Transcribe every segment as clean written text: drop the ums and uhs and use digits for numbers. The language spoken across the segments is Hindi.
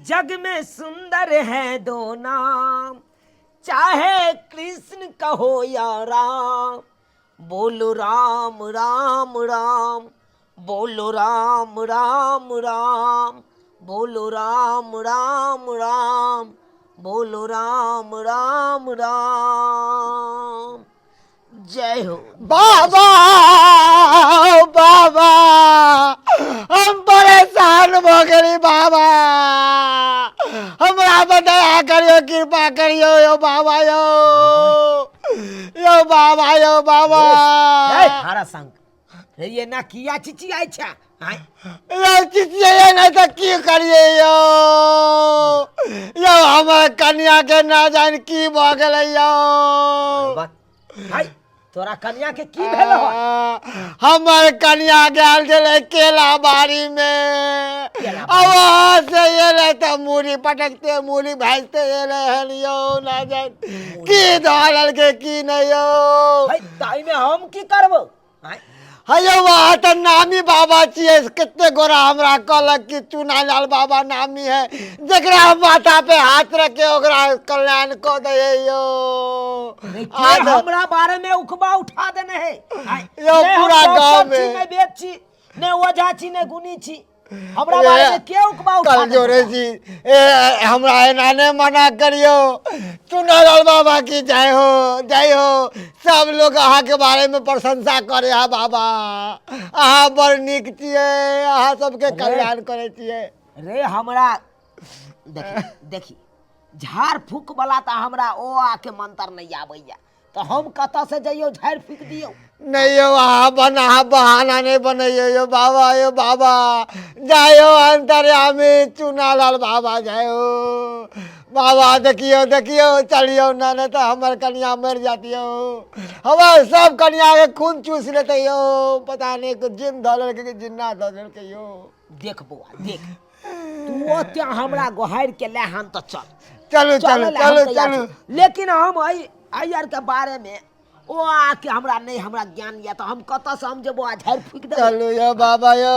जग में सुंदर है दो नाम, चाहे कृष्ण कहो या राम। बोलो राम राम राम, बोलो राम राम राम, बोलो राम राम राम, बोलो राम राम राम। जय हो बाबा बाबा हम परेशान हो गए बाबा, हमरा पर दया करियो, कृपा करियो यो बाबा यो बाबा यो बाबा। हरा संग ये ना किया चिची आई छा यो चिचिए नहीं तो की करिए यो हमर कन्या के ना जान की भ गेलै यो। तोरा कन्या के की भेल हो? हमर कन्या गेल छलै केला बाड़ी में, अब से एले तो मूली पटकते मूली भाजते एले हन यो, ना जान की धरल के की नहीं यो। ताई में हम की करबो? हेयो वहाँ तो नामी बाबा छिए, कितने गोरा हमरा कहलक कि चुना लाल बाबा नामी है, जकरा माथा पे हाथ रखे ओकरा कल्याण को दे यो। आज हमरा बारे में उखबा उठा देने है यो पूरा गांव में ने बेची ने ओझा छी ने गुनी छी, हमरा बारे में के उखबा उठा कल जोरे जी हमरा एना ने मना करियो। चुना लाल बाबा की जय हो, सब लोग अहाँ के बारे में प्रशंसा करे हा बाबा, अहाँ बड़ निक छिए, अहाँ सबके कल्याण करे छिए। रे हमरा देखी झाड़ फूक वाला तो हमरा ओ आके मंत्र नहीं आबैया, तो हम कत से जाइयो झाड़ फूक दियो? नहीं यो अहाँ बहाना नहीं बनैयो यो बाबा जायो अंतर्यामी चुना लाल बाबा जायो बाबा। देखियो चलियो ना नहीं तो हमार कन्या मर जाती हो, हमार सब कन्या के खून चूस लेते यो, पता नहीं जिन धल के जिन्ना धल के यो। देख बउआ देख, तू ओत्या हमरा गोहार के ले हन तो चलो लेकिन हम यार के बारे में ओ आके हमरा नहीं हमरा ज्ञान या तो हम कत से हम जब झाड़ फूक दे। चलो यो बाबा यो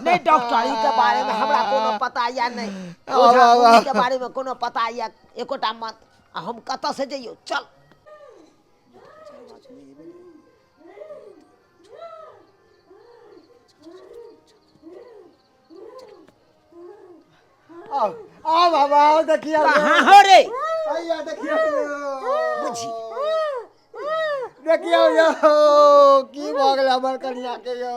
नहीं डॉक्टरी के बारे में हमरा कोनो पता या नहीं, ओझा के बारे में कोनो पता या एकोटा मत, हम कत से जइयो? चल आओ बाबा देखियो कहां हो रे? आइया देखियो बुझी देखियो यो की भ गेल हमर कन्या के यो।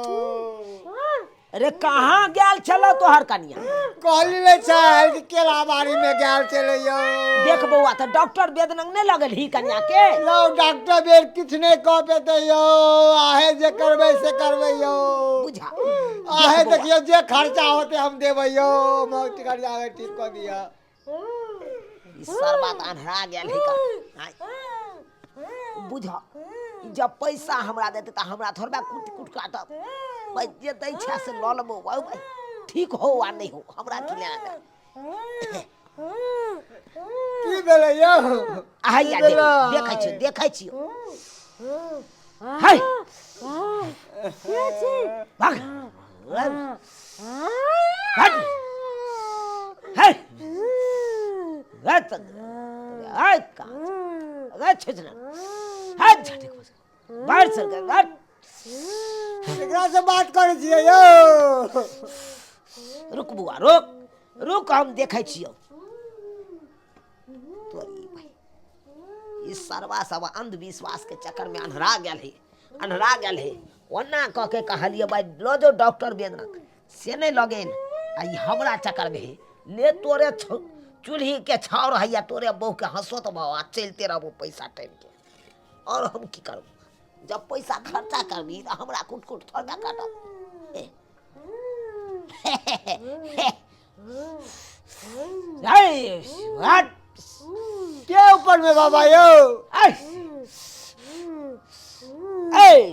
अरे कहाँ गेल चलो तोहर कन्या? कहली ले चल कि केला बाड़ी में गेल चले यो। देख बउआ तो डॉक्टर वेद नंग नहीं लगल ही कन्या के? लो डॉक्टर वेद किछ नहीं कह पेते यो, आहे जे करबे से करबे यो। बुझा आहे देखियो जे खर्चा होते हम देबे यो, मौत कर जावे ठीक कर दिया। इस सरबात अनहरा गेल ही का बुझा, जब पैसा हमरा देते त हमरा थोड़बा कुट काटब, भाई जे दै छै से ल लेबो भाई, ठीक हो आ नहीं हो हमरा की लेना दे। की भेले यो? आइया देखै छी हाय भाग भाग हाय गत हाय का गत छजना हाय झटक बस बाहर सर गत एकरा से बात करे छिए यो। रुक बुआ रुक हम देखै छियो। तोरी भाई इस सरवा सब अंधविश्वास के चक्कर में अनहरा गेल है ओना कह के कहलिए भाई लो जो डॉक्टर वेदनक से नहीं लगेन आई हमरा चक्कर में ले तोरे चूल्ही के छाव रहिया तोरे बहू के हंसोत भाव चलते रहबो पैसा टाइम के, और हम की करब? जब पैसा खर्चा करबी तो हमरा कुट थोड़ा काटब। के ऊपर में बाबा यो?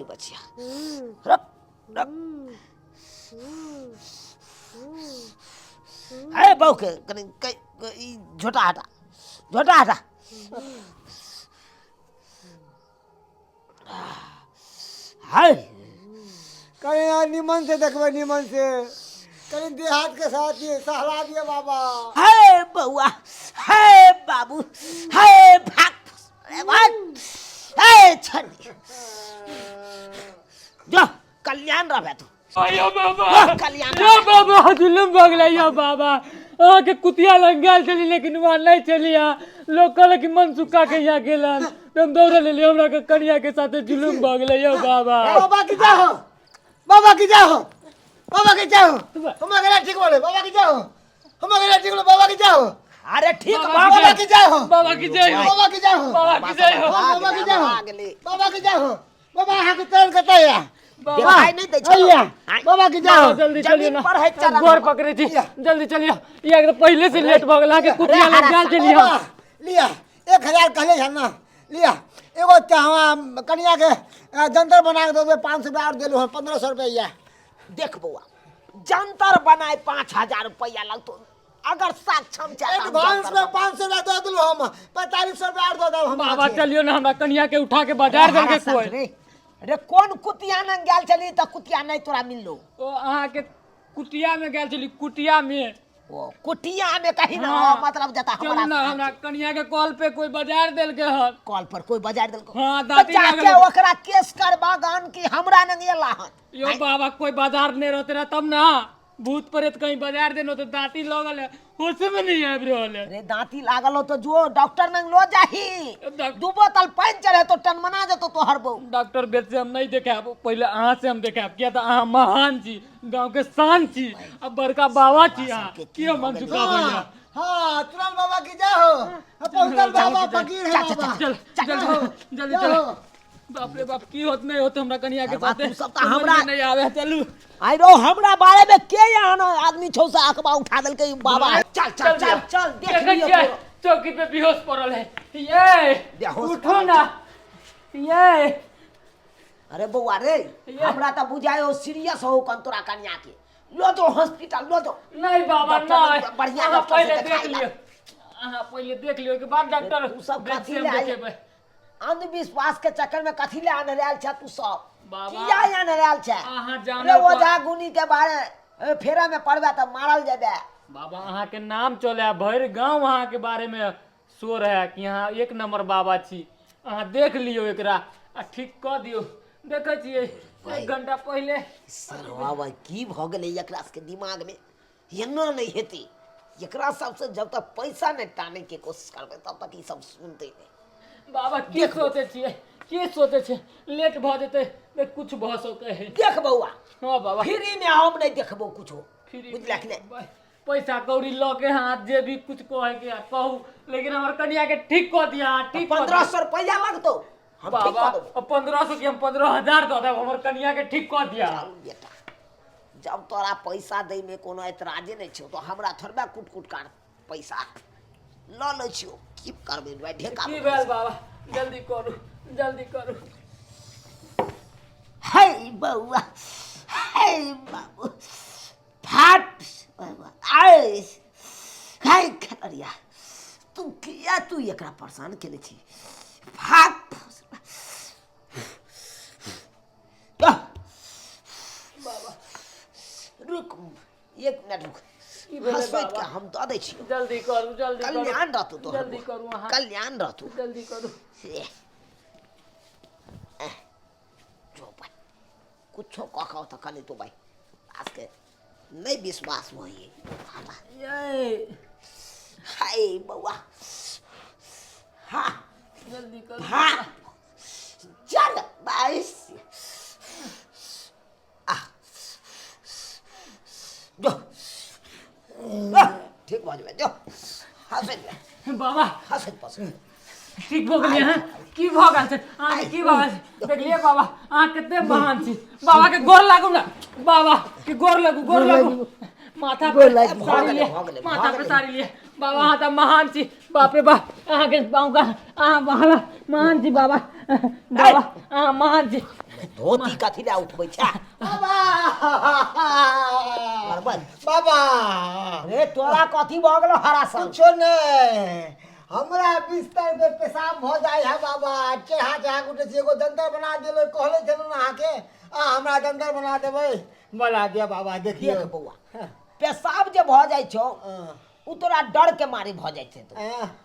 बचिया रख बहू के झोटा हटा कहीं निमन से देखबे, निमन से कहीं देहात के साथ ये सहला दिए बाबा। है बउआ, है बाबू, है भाग, अरे भाग, है छनी, जो कल्याण रहे तू, आयो बाबा जो कल्याण यो बाबा जुलुम बगला यो बाबा आके कुतिया लंगाल चली लेकिन वहां नहीं चली लोग कहले कि मन सुखा के यहाँ गेलन तुम दौड़ ले लियो हमरा के कन्या के साथे जुलुम बगला यो बाबा बाबा की जय हो, बाबा की जय हो, बाबा की जय हो। हम अगला ठीक बोले बाबा की जय हो, हम अगला ठीक बोले बाबा की जय हो, अरे ठीक बाबा की जय हो, बाबा की जय हो बाबा की जय हो, बाबा की जय हो बाबा की जय हो, बाबा की जय हो। बाबा यहाँ के चरण करता है दिखाई नहीं दे भैया, बाबा की जय हो। जल्दी चलिए जमीन ना पर है चरण। गोर पकड़े थी जल्दी चलिए ये एकदम पहले से लेट बगला के कुतिया लंगाल चली बाबा, लिया 1000 कहले है ना, लिया एगो चाहवा कन्या के जंतर बना के दे 500 रुपया और देलो 1500 रुपया। देख बउआ, जंतर बनाए 5000 रुपया लगतो, अगर सक्षम एडवांस में 500 रुपया दे दिलो हम 4500 रुपया और दे दो हम। बाबा चलियो ना हमरा कन्या के उठा के बाजार दे के कोई अरे कौन कुतिया न गेल चली त कुतिया नहीं तोरा मिललो। ओ अहाँ के कुटिया में गेल चली कुटिया में ओ कुटिया में कहीं ना हाँ। मतलब जता चलू ना हमारा हमरा कन्या के कॉल पे कोई बाजार देल के हन कॉल पर कोई बाजार देलको। हाँ, तो दाँती जाके लागल। ओकरा केस करबा गान की हमरा न गेला हन। यो बाबा कोई बाजार नहीं रहते रहा तब ना भूत प्रेत कहीं बाजार देनो तो दांती लगल है होश में नहीं आबि रहल है अरे दांती लागल हो तो जो डॉक्टर नंग लो जाही, डॉक- 2 बोतल पानी चढ़े तो टनमना जतो तोहर बहू। डॉक्टर बेद से हम नहीं देखाब पहले अहाँ से हम देखाब किया तो अहाँ महान छी गांव के शान छी अब बड़का बाबा छी अहाँ क्यों मन चुका भैया हाँ तुरंत बाबा की जय हो। पहुंचल बाबा फकीर है बाबा। चल जल्दी जल्दी चल बाप रे बाप की होत नहीं होत हमरा कन्या के बाप, साथे तू सब तो समझ में हमरा- नहीं आवे चलू आई रो हमरा बारे में के यहाँ ना आदमी छौ से अखबा उठा देल के बाबा है। चल चल चल चल देख देखै लियो छियै, तो। चौकी पे बेहोश पड़ल है ये बेहोश उठो ना ये अरे बउआ रे, हमरा तो बुझायो सीरियस हो कन तोरा कन्या के लो जो हॉस्पिटल लो जो। नहीं बाबा डॉक्टर नहीं ने बढ़िया अहाँ डॉक्टर से पहले देख देखाई लियो अहाँ पहले देख लियो के बाद डॉक्टर तू सब बेड कथी से ले हम आई? देखेबै अंधविश्वास के चक्कर में कथी ले आने रहल छ तू सब? बाबा, किया आने रहल छ? अहाँ रे जाने पर- ओझा गुनी के बारे फेरा में पड़बे त मारल जेबे। बाबा अहाँ के नाम चले भर गांव अहाँ के बारे में शोर है कि अहाँ 1 नंबर बाबा छी अहाँ देख लियो एकरा आ ठीक क दियो देखै छियै 1 घंटा पहले सरवा भाई की भ गेलै एकरा के दिमाग में एना नहीं हेती। एकरा सबसे जब तक पैसा नहीं टाने के कोशिश करबे तब तक ई सब सुनते नहीं। बाबा की सोचे छियै की सोचे छै लेट भ जेतै तऽ कुछ भ सकै है देख बउआ, हाँ बाबा फ्री में हम नहीं देखबो कुछो, फ्री बुझला कि नहीं? पैसा कौड़ी ल के हाथ जे भी कुछ कहे के कहू लेकिन हमर कन्या के ठीक क दिया ठीक क दिया। 1500 रुपया लगतो हम ठीक बाबा कर देबो। अब 1500 की हम 15000 दऽ देब हमर कन्या के ठीक क दिया चल बेटा, जब तोरा पैसा दे में कोनो एतराजे नहीं छौ तो हमरा थोड़बे कुट कुट कर पैसा ल ले छियो की करबे भाई ढेका की भेल बाबा जल्दी करू जल्दी करू हे बउआ, हे बाबू फाट आए हाय खरिया तू किया तू एकरा परेशान केले छी फाट बाबा रुक 1 मिनट रुक की भेलै हंसबैत के बाबा हम दऽ दै छी। जल्दी करू जल्दी करू कल्याण रहतौ तो जल्दी करू अहाँ कल्याण रहतौ जल्दी करू जो भाई कुछो कहो तो कनी तो भाई आज के नहीं विश्वास होई ये हाय बउआ हाँ जल्दी करू हाँ चल बाईस जो ठीक बाजू जो हंसैत बाबा हंसैत पस ठीक भऽ गेलियै हँ की भऽ गेल छै अहाँके की भऽ गेल छै देखलियै बाबा अहाँ कते महान छी बाबा के गोर लागू ना बाबा के गोर लागू माथा पे साड़ी लिए माथा पे साड़ी लिए बाबा अहाँ तऽ महान छी बाप रे बाप अहाँके गाँव का अहाँ बाबा महान छी बाबा बाबा अहाँ महान छी धोती कथी ले उठबै छै बाबा बरबर बाबा रे तोरा कथी भऽ गेलो हरा सन कुछो नहीं हमरा बिस्तर पे पेशाब भ जाय है बाबा चेहा चेहा उठे छी एगो जंतर बना देलो कहले छलो ना अहाँ के हमरा जंतर बना देबै बना दिया बाबा देखिए देख बउआ पेशाब जे भ जाइ छौ उ तोरा डर के मारे भ जाइ छै तो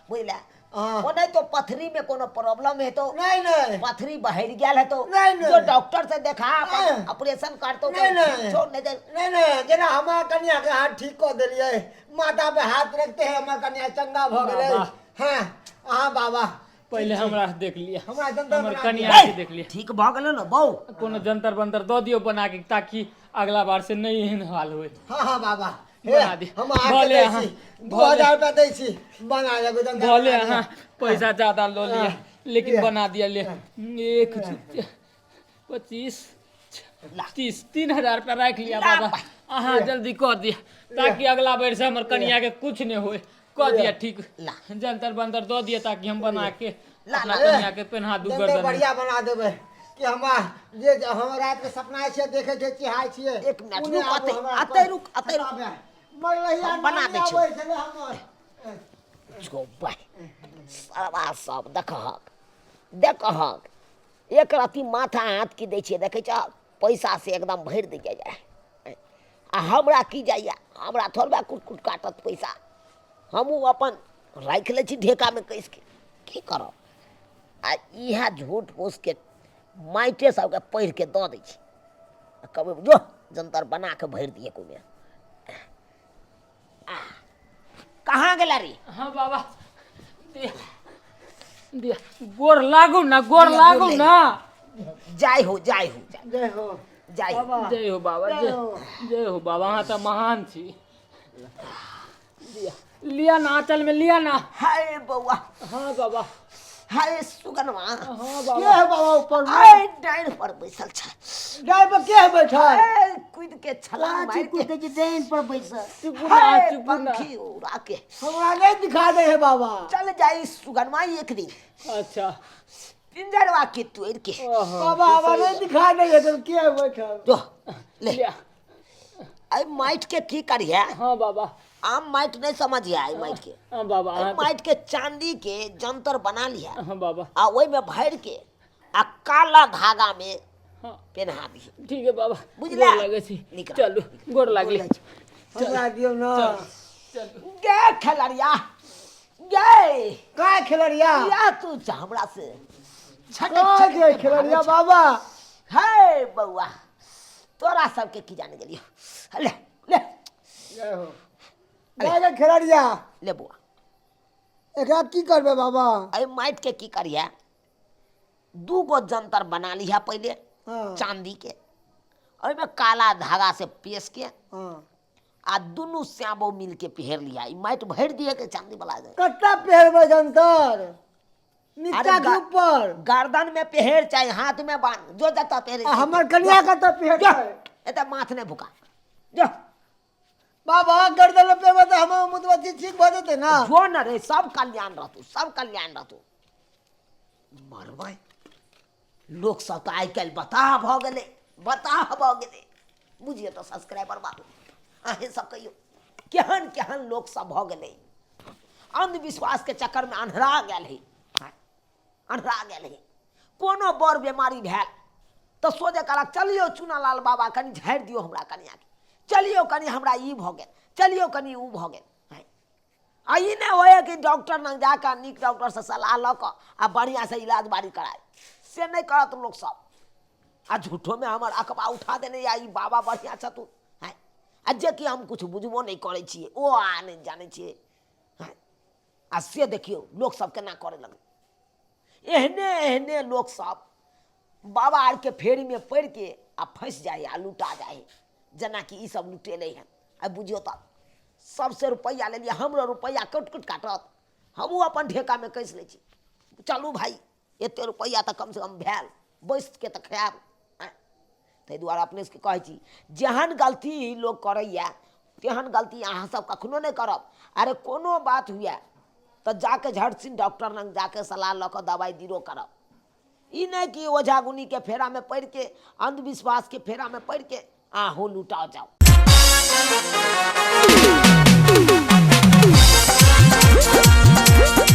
बुझला ओ नहीं तो पथरी में कोनो प्रॉब्लम है तो नहीं पथरी बहर गेल है तो नहीं। जो डॉक्टर से देखा ऑपरेशन करतो तो नहीं। छोड़ नहीं दे नहीं जेना हमार कन्या के हाथ ठीक कर देलिए माथा पे हाथ रखते हैं हमार कन्या चंगा भ गेलै हां हां बाबा पहले हमरा देख लिया हमरा जंतर हमर बना कन्या के देख लिया ठीक भ गेलो न बहु कोनो जंतर बंतर दो दियो बना के ताकि अगला बार से नहीं एहन हाल होए हां बाबा बना दी हम भले आके हाँ, 2000 रुपया दै छी बना लेगो जंतर भले बना हाँ पैसा ज्यादा लो लिया लेकिन लिया। बना दिया ले 1 25 30 3000 रुपया रख लिया ला बाबा हाँ जल्दी कर दिया ताकि अगला बार से हमर कन्या के कुछ नहीं होए कर दिया ठीक ला। जंतर बंतर दो दिया ताकि हम बना के ला, अपना ला। कन्या के पहना दू जंतर गर्दन में। बढ़िया बना देबै कि हमरा जे हम रात के सपना छै देखे छै चिहाय छियै एक मिनट रुक अतै रुक मरलहिया बना दै छी। आबै छलै हमर जो भाई सरवा सब देखहक एक राती माथा हाथ की दै छियै देखै छ पैसा से एकदम भरि दै जाए आ हमरा की जाइए हमरा थोड़बा कुट काटत पैसा हमहूँ अपन राखि लै छी ढेका में कैस के की करब आ इएह झूठ फूस के माइटे सबके पढ़ि के दऽ दै छी कहबै जो जंतर बना के भरि दिए कोमे कहाँ गेला रे हाँ बाबा दिया दिया गोर लागू ना गोर लागू ना जय हो जय हो जय हो जय हो जय हो बाबा जय हो बाबा हाँ तो महान छी दिया लिया ना आंचल में लिया ना हाय बउआ हाँ बाबा हाय सुगनवा हाँ के बाबा है बाबा ऊपर में आय डाइन पर बैसल छ डाल पे के है बैठल आय कूद के छलांग मार के डाइन पर बैठल चुपुना हाय चुपुना पंखी उड़ा के हमरा नहीं दिखा दे है बाबा चल जाई सुगनवा एक दिन अच्छा पिंजरवा के तोड़ के बाबा हमरा नहीं दिखा दे है तो के है बैठल जो ले लिया आई माइट के की करिया हाँ बाबा आम माइट नहीं समझिए आई माइट के हाँ बाबा आई हाँ माइट के चांदी के जंतर बना लिया हाँ बाबा आ ओई में भर के आ काला धागा में हाँ पहना दी ठीक है बाबा बुझला? गोर लागे छी निकल। चलू गोर लागले हमरा दियो ना चलू गे खलरिया गे का खेलरिया या तू हमरा से का के खेलरिया बाबा हे बउआ तोरा सबके की जाने गेलियो ले ले जय हो का खेलरिया ले बुआ एकरा की करबे बाबा आई माइट के की करिया दू गो जंतर बना लिया पहले हां चांदी के और में काला धागा से पेश के हां आ दुनू श्यामो मिल के पहर लिया ई माइट भर दिए के चांदी वाला जाए कट्टा पहरबे जंतर नीचा अरे के गा- ऊपर गर्दन में पहर चाहे हाथ में बांध जो जाता पहरे आ हमर कन्या का तो पहर एता माथ ने भुका जो बाबा गर्दन में पहरबे तो हमर मुतवती ठीक भ जेते ना जो न रे सब कल्याण रहतू सब कल्याण रहतू मरबै लोग सब तो आइ काल्हि बताह भ गेलै बुझिए तो सब्सक्राइबर बाबू अहें सब कहियो केहन केहन लोग सब भ गेलै अंधविश्वास के चक्कर में अन्हरा गेल है कोनो बड़ बीमारी भेल तो सोचे कहलक चलियो चुनालाल बाबा कनि झाड़ि दियो हमरा कनिया के चलियो कनि हमरा ई भ गेल चलियो कनि ऊ भ गेल आ ई नहीं होए कि डॉक्टर लग जाकर नीक डॉक्टर से सलाह ल क आ बढ़िया से इलाज बारी कराए से नहीं करत लोग सब आ झूठो में हमर अखबा उठा देने या ई बाबा बढ़िया छथुन हैं आ जे कि हम कुछ बुझबो नहीं करे छिए ओ आ नहीं जाने छिए हैं आ से देखियो लोग सब केना करे लगे एहने लोग सब बाबा आर के फेरी में पड़ के आ फंस जाए आ लुटा जाए जना कि ई सब लुटेले हैं आ बुझियो तब सबसे रुपया ले लिया हमरो रुपया कट काटत हमहूँ अपन ढेका में कैस ले छी चलू भाई एते रुपया तो कम से कम भेल बैस के तो खायब ताहि दुआरे अपने से कहै छी जेहन गलती लोग करैया तेहन गलती अहाँ सब कखनो नहीं करब अरे कोनो बात हुए तो जाके झट सिन डॉक्टर लग जाके सलाह ल के दवाई दिरो करब ई नहीं कि ओझा गुनी के फेरा में पड़ के अंधविश्वास के फेरा में पड़ के आहू लुटा जाओ